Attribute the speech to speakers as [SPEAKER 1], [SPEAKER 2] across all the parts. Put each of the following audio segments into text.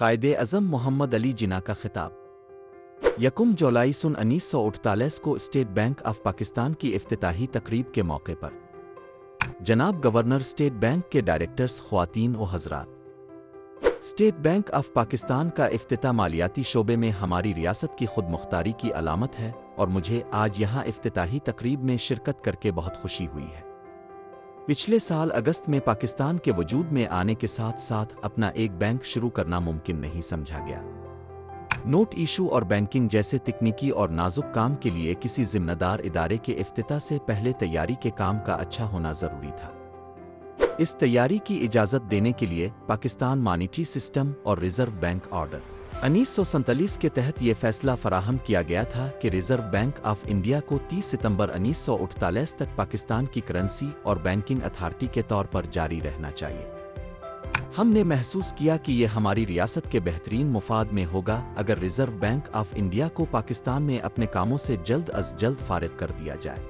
[SPEAKER 1] قائد-ए-आज़म मोहम्मद अली जिन्ना का खिताब। 1 जुलाई सन 1948 को स्टेट बैंक ऑफ पाकिस्तान की इफ्तिताही तकरीब के मौके पर जनाब गवर्नर स्टेट बैंक के डायरेक्टर्स, ख्वातीन व हज़रात, स्टेट बैंक ऑफ पाकिस्तान का इफ्तिताह मालियाती शोबे में हमारी रियासत की खुद मुख्तारी की अलामत है और मुझे आज यहाँ इफ्तिताही तकरीब में शिरकत करके बहुत खुशी हुई है। पिछले साल अगस्त में पाकिस्तान के वजूद में आने के साथ साथ अपना एक बैंक शुरू करना मुमकिन नहीं समझा गया। नोट इशू और बैंकिंग जैसे तकनीकी और नाजुक काम के लिए किसी जिम्मेदार इदारे के इफ्तिताह से पहले तैयारी के काम का अच्छा होना ज़रूरी था। इस तैयारी की इजाज़त देने के लिए पाकिस्तान मॉनिटरी सिस्टम और रिज़र्व बैंक ऑर्डर 1947 के तहत ये फैसला फराहम किया गया था कि रिज़र्व बैंक ऑफ इंडिया को 30 सितंबर 1948 तक पाकिस्तान की करेंसी और बैंकिंग अथॉरिटी के तौर पर जारी रहना चाहिए। हमने महसूस किया कि ये हमारी रियासत के बेहतरीन मुफाद में होगा अगर रिज़र्व बैंक ऑफ इंडिया को पाकिस्तान में अपने कामों से जल्द अज जल्द फारिग कर दिया जाए।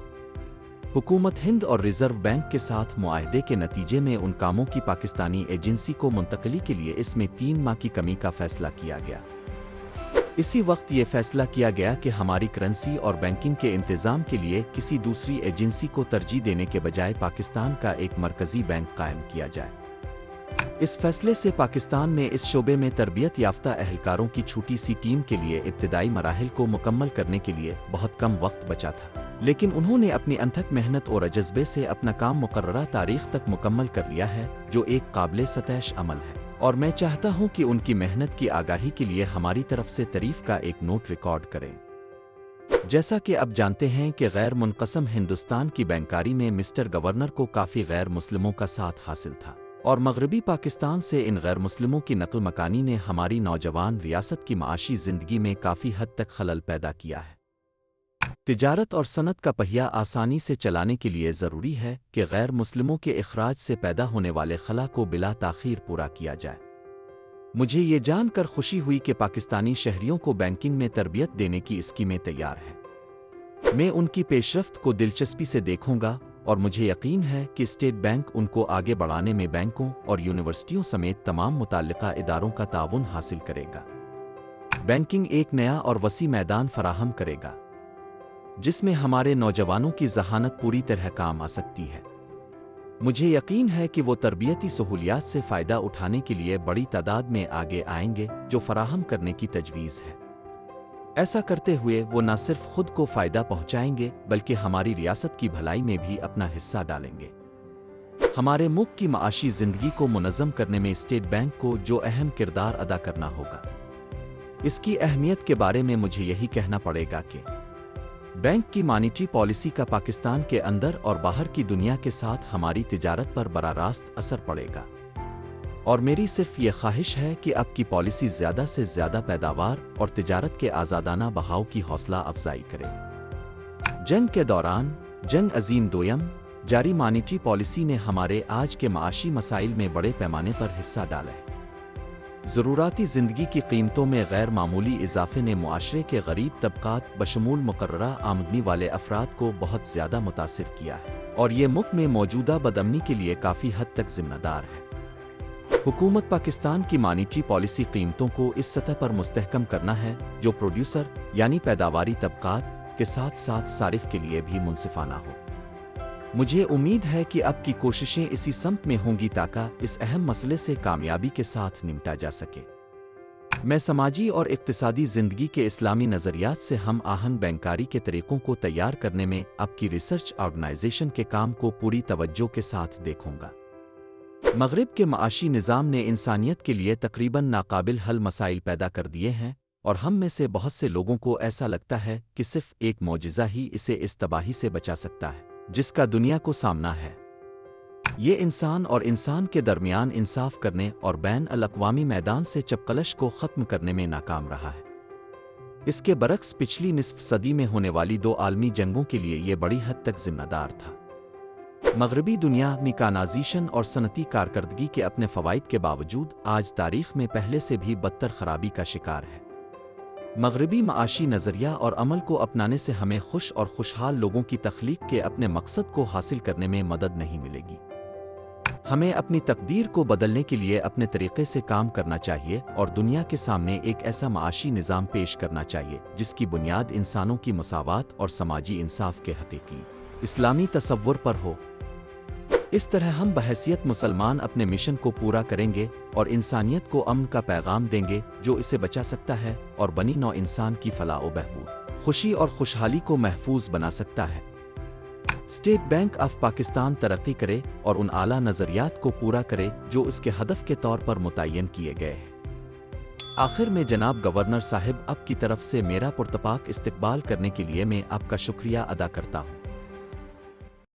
[SPEAKER 1] हुकूमत हिंद और रिज़र्व बैंक के साथ मुआहदे के नतीजे में उन कामों की पाकिस्तानी एजेंसी को मुंतकली के लिए इसमें 3 माह की कमी का फैसला किया गया। इसी वक्त ये फैसला किया गया कि हमारी करेंसी और बैंकिंग के इंतज़ाम के लिए किसी दूसरी एजेंसी को तरजीह देने के बजाय पाकिस्तान का एक मरकज़ी बैंक कायम किया जाए। इस फैसले से पाकिस्तान में इस शोबे में तरबियत याफ्ता अहलकारों की छोटी सी टीम के लिए इब्तिदाई मराहिल को मुकम्मल करने के लिए बहुत कम वक्त बचा था, लेकिन उन्होंने अपनी अनथक मेहनत और जज्बे से अपना काम मुकर्ररा तारीख तक मुकम्मल कर लिया है, जो एक काबिल सतैश अमल है। और मैं चाहता हूं कि उनकी मेहनत की आगाही के लिए हमारी तरफ से तारीफ का एक नोट रिकॉर्ड करें। जैसा कि अब जानते हैं कि गैर मुनक़सम हिंदुस्तान की बैंकारी में मिस्टर गवर्नर को काफ़ी गैर मुस्लिमों का साथ हासिल था और मगरबी पाकिस्तान से इन गैर मुस्लिमों की नकल मकानी ने हमारी नौजवान रियासत की माशी ज़िंदगी में काफ़ी हद तक खलल पैदा किया है। तिजारत और सनत का पहिया आसानी से चलाने के लिए ज़रूरी है कि गैर मुस्लिमों के इखराज से पैदा होने वाले खला को बिला ताख़ीर पूरा किया जाए। मुझे ये जानकर खुशी हुई कि पाकिस्तानी शहरियों को बैंकिंग में तरबियत देने की स्कीमें तैयार हैं। मैं उनकी पेशरफ्त को दिलचस्पी से देखूंगा और मुझे यकीन है कि स्टेट बैंक उनको आगे बढ़ाने में बैंकों और यूनिवर्सिटियों समेत तमाम मुताल्लिका इदारों का ताउन हासिल करेगा। बैंकिंग एक नया और वसी मैदान फराहम करेगा जिसमें हमारे नौजवानों की ज़हानत पूरी तरह काम आ सकती है। मुझे यकीन है कि वो तरबियती सहूलियात से फ़ायदा उठाने के लिए बड़ी तादाद में आगे आएंगे जो फराहम करने की तजवीज़ है। ऐसा करते हुए वो न सिर्फ खुद को फ़ायदा पहुंचाएंगे बल्कि हमारी रियासत की भलाई में भी अपना हिस्सा डालेंगे। हमारे मुल्क की माशी ज़िंदगी को मुनज़्ज़म करने में स्टेट बैंक को जो अहम किरदार अदा करना होगा, इसकी अहमियत के बारे में मुझे यही कहना पड़ेगा कि बैंक की मॉनिटरी पॉलिसी का पाकिस्तान के अंदर और बाहर की दुनिया के साथ हमारी तिजारत पर बड़ा रास्त असर पड़ेगा और मेरी सिर्फ ये ख्वाहिश है कि अब की पॉलिसी ज़्यादा से ज़्यादा पैदावार और तिजारत के आज़ादाना बहाव की हौसला अफजाई करे। जंग के दौरान जंग अज़ीम दोयम जारी मॉनिटरी पॉलिसी ने हमारे आज के माशी मसाइल में बड़े पैमाने पर हिस्सा डाला है। ज़रूराती ज़िंदगी की कीमतों में गैर मामूली इजाफे ने मुआशरे के गरीब तबकात बशमूल मुकर्ररा आमदनी वाले अफराद को बहुत ज़्यादा मुतासिर किया है और ये मुल्क में मौजूदा बदअमनी के लिए काफ़ी हद तक जिम्मेदार है। हुकूमत पाकिस्तान की मॉनिटरी पॉलिसी कीमतों को इस सतह पर मुस्तहकम करना है जो प्रोड्यूसर यानी पैदावारी तबकात के साथ साथ सारिफ के लिए भी मुनसिफाना हो। मुझे उम्मीद है कि अब की कोशिशें इसी समत में होंगी ताकि इस अहम मसले से कामयाबी के साथ निपटा जा सके। मैं समाजी और इक्तिसादी ज़िंदगी के इस्लामी नज़रियात से हम आहंग बैंकारी के तरीक़ों को तैयार करने में अब की रिसर्च ऑर्गेनाइजेशन के काम को पूरी तवज्जो के साथ देखूंगा। मगरिब के माशी निज़ाम ने इंसानियत के लिए तकरीबन नाकाबिल हल मसाइल पैदा कर दिए हैं और हम में से बहुत से लोगों को ऐसा लगता है कि सिर्फ एक मौजिज़ा ही इसे इस तबाही से बचा सकता है जिसका दुनिया को सामना है। ये इंसान और इंसान के दरमियान इंसाफ करने और बैन अल-अक़वामी मैदान से चपकलश को ख़त्म करने में नाकाम रहा है। इसके बरक्स पिछली निस्फ सदी में होने वाली 2 आलमी जंगों के लिए ये बड़ी हद तक जिम्मेदार था। मगरबी दुनिया मेकानाइजेशन और सनती कारकर्दगी के अपने फ़वाइद के बावजूद आज तारीख़ में पहले से भी बदतर खराबी का शिकार है। मगरबी माशी नज़रिया और अमल को अपनाने से हमें खुश और खुशहाल लोगों की तख्लीक के अपने मकसद को हासिल करने में मदद नहीं मिलेगी। ہمیں اپنی تقدیر کو بدلنے کے لیے اپنے طریقے سے کام کرنا چاہیے اور دنیا کے سامنے ایک ایسا معاشی نظام پیش کرنا چاہیے جس کی بنیاد انسانوں کی مساوات اور سماجی انصاف کے حقیقی اسلامی تصور پر ہو۔ اس طرح ہم بحیثیت مسلمان اپنے مشن کو پورا کریں گے اور انسانیت کو امن کا پیغام دیں گے جو اسے بچا سکتا ہے اور بنی نوع انسان کی فلاح و بہبود، خوشی اور خوشحالی کو محفوظ بنا سکتا ہے۔ اسٹیٹ بینک آف پاکستان ترقی کرے اور ان اعلیٰ نظریات کو پورا کرے جو اس کے ہدف کے طور پر متعین کیے گئے ہیں۔ آخر میں جناب گورنر صاحب آپ کی طرف سے میرا پرتپاک استقبال کرنے کے لیے میں آپ کا شکریہ ادا کرتا ہوں۔